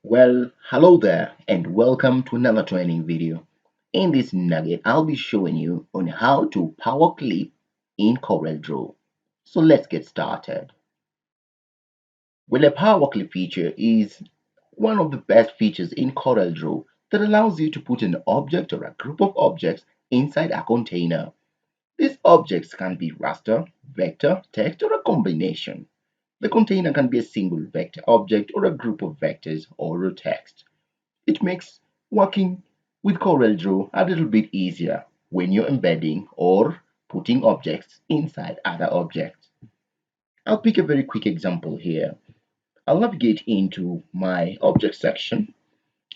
Well, hello there and welcome to another training video. In this nugget, I'll be showing you on how to power clip in CorelDraw. So let's get started. Well, a power clip feature is one of the best features in CorelDraw that allows you to put an object or a group of objects inside a container. These objects can be raster, vector, text, or a combination. The container can be a single vector object or a group of vectors or a text. It makes working with CorelDRAW a little bit easier when you're embedding or putting objects inside other objects. I'll pick a very quick example here. I'll navigate into my object section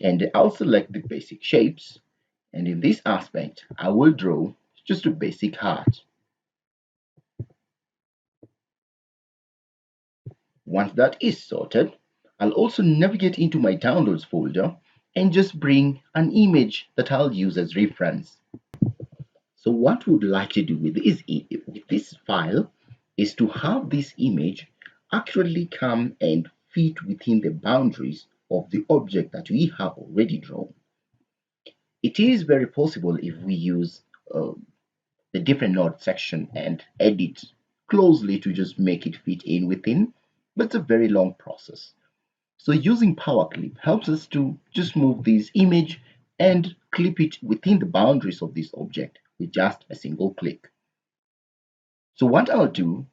and I'll select the basic shapes, and in this aspect I will draw just a basic heart. Once that is sorted, I'll also navigate into my downloads folder and just bring an image that I'll use as reference. So what we'd like to do with this file is to have this image accurately come and fit within the boundaries of the object that we have already drawn. It is very possible if we use the different node section and edit closely to just make it fit in within, but it's a very long process. So using PowerClip helps us to just move this image and clip it within the boundaries of this object with just a single click. So what I'll do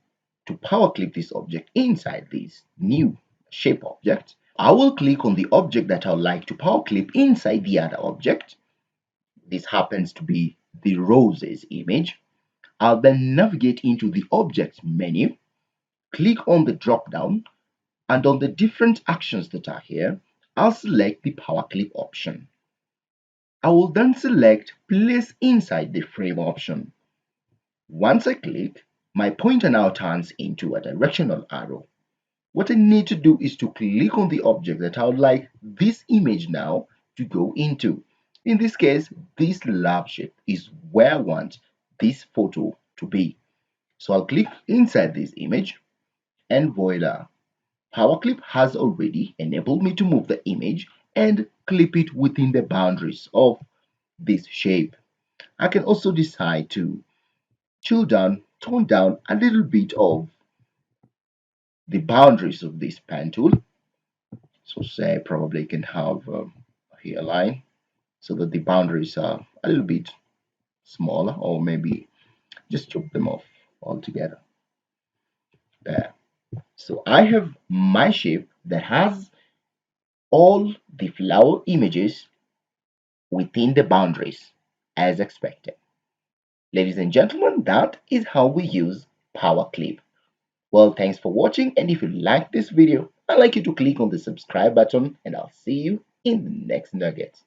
to PowerClip this object inside this new shape object, I will click on the object that I'd like to PowerClip inside the other object. This happens to be the roses image. I'll then navigate into the object menu, click on the drop down, and on the different actions that are here, I'll select the PowerClip option. I will then select Place Inside the Frame option. Once I click, my pointer now turns into a directional arrow. What I need to do is to click on the object that I would like this image now to go into. In this case, this love shape is where I want this photo to be. So I'll click inside this image and voila. PowerClip has already enabled me to move the image and clip it within the boundaries of this shape. I can also decide to tone down a little bit of the boundaries of this pen tool. So say probably can have a hairline so that the boundaries are a little bit smaller, or maybe just chop them off altogether. There. So I have my shape that has all the flower images within the boundaries as expected. Ladies and gentlemen, that is how we use PowerClip. Well, thanks for watching, and if you like this video, I'd like you to click on the subscribe button and I'll see you in the next nugget.